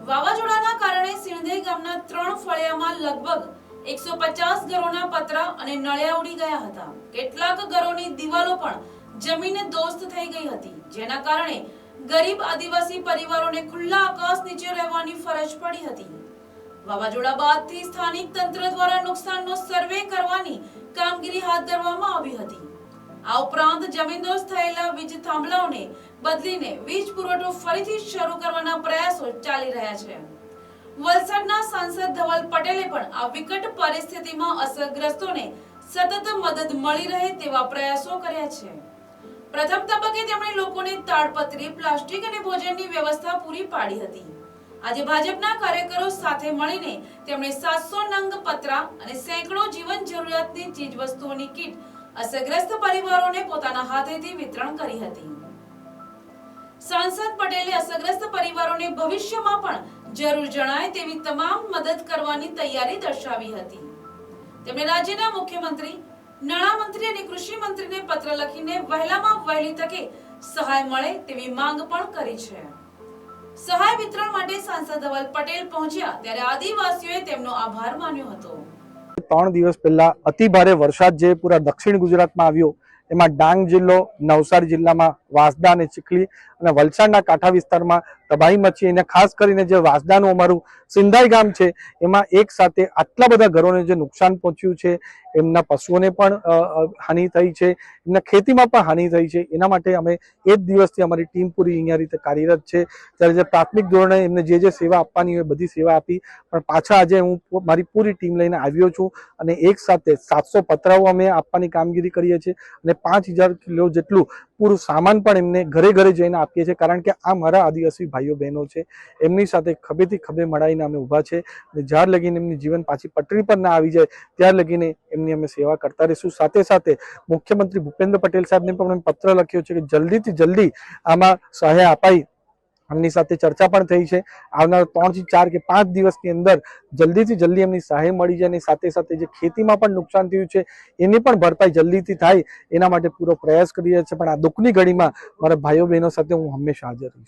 વાવાઝોડાના કારણે સિણધઈ ગામના 3 ફળિયામાં લગભગ 150 ઘરોના પતરા અને નળિયા ઉડી ગયા હતા। કેટલાક ઘરોની દિવાલો પણ જમીને દોસ્ત થઈ ગઈ હતી, જેના કારણે ગરીબ આદિવાસી પરિવારોને ખુલ્લા આકાશ નીચે રહેવાની ફરજ પડી હતી। વાવાઝોડા બાદથી સ્થાનિક તંત્ર દ્વારા નુકસાનનો સર્વે કરવાની કામગીરી હાથ ધરવામાં આવી હતી। આ ઉપરાંત જમીનદોસ્ત થયેલા વીજ થાંભલાઓને બદલીને વીજ પુરવઠો ફરીથી શરૂ કરવાના પ્રયાસો ચાલી રહ્યા છે। વલસાડના સાંસદ ધવલ પટેલે પણ આ વિકટ પરિસ્થિતિમાં અસરગ્રસ્તોને સતત મદદ મળી રહે તેવા પ્રયાસો કર્યા છે। પ્રથમ તબક્કે તેમણે લોકોને તાડપત્રી, પ્લાસ્ટિક અને ભોજનની વ્યવસ્થા પૂરી પાડી હતી। આજે ભાજપના કાર્યકરો સાથે મળીને તેમણે 700 નંગ પતરા અને સેંકડો જીવન જરૂરિયાતની ચીજવસ્તુઓની કીટ અસરગ્રસ્ત પરિવારોને પોતાના હાથેથી વિતરણ કરી હતી। સાંસદ પટેલે અસરગ્રસ્ત પરિવારોને ભવિષ્યમાં પણ જરૂર જણાય તેવી તમામ મદદ કરવાની તૈયારી દર્શાવી હતી। તેમણે રાજ્યના મુખ્યમંત્રી, નાણામંત્રી અને કૃષિ મંત્રીને પત્ર લખીને વહેલામાં વહેલી તકે સહાય મળે તેવી માંગ પણ કરી છે। સહાય વિતરણ માટે સાંસદ ધવલ પટેલ પહોંચ્યા ત્યારે આદિવાસીઓએ તેમનો આભાર માન્યો હતો। 3 દિવસ પહેલા અતિ ભારે વરસાદ જે પૂરા દક્ષિણ ગુજરાતમાં આવ્યો, એમાં ડાંગ જિલ્લો, નવસારી જિલ્લામાં વાંસદા અને ચીખલી અને વલસાડના કાંઠા વિસ્તારમાં તબાહી મચી। અને ખાસ કરીને જે વાંસદાનું અમારું સિંધાઈ ગામ છે, એમાં એક સાથે આટલા બધા ઘરોને જે નુકસાન પહોંચ્યું છે, એમના પશુઓને પણ હાનિ થઈ છે, એમના ખેતીમાં પણ હાનિ થઈ છે। એના માટે અમે એ જ દિવસથી અમારી ટીમ પૂરી અહીંયા રીતે કાર્યરત છે। ત્યારે જે પ્રાથમિક ધોરણે એમને જે સેવા આપવાની હોય બધી સેવા આપી, પણ પાછા આજે હું મારી પૂરી ટીમ લઈને આવ્યો છું અને એક સાથે 700 પતરાઓ અમે આપવાની કામગીરી કરીએ છીએ અને 5000 કિલો જેટલું પૂરું સામાન પણ એમને ઘરે ઘરે જઈને આપીએ છીએ। કારણ કે આ મારા આદિવાસી ભાઈઓ બહેનો છે, એમની સાથે ખભેથી ખભે મળાઈને અમે ઊભા છે અને જ્યાર લગીને એમની જીવન પાછી પટરી પર ના આવી જાય ત્યાર લગીને એમની અમે સેવા કરતા રહીશું। સાથે સાથે મુખ્યમંત્રી ભૂપેન્દ્ર પટેલ સાહેબને પણ અમે પત્ર લખ્યો છે કે જલ્દીથી જલ્દી આમાં સહાય અપાય। એમની સાથે ચર્ચા પણ થઈ છે। આવનાર 3 થી 4 કે 5 દિવસની અંદર જલ્દીથી જલ્દી એમની સહાય મળી જાય અને સાથે સાથે જે ખેતીમાં પણ નુકસાન થયું છે એની પણ ભરપાઈ જલ્દીથી થાય એના માટે પૂરો પ્રયાસ કરી રહ્યા છે। પણ આ દુઃખની ઘડીમાં મારા ભાઈઓ બહેનો સાથે હું હંમેશા હાજર રહીશ।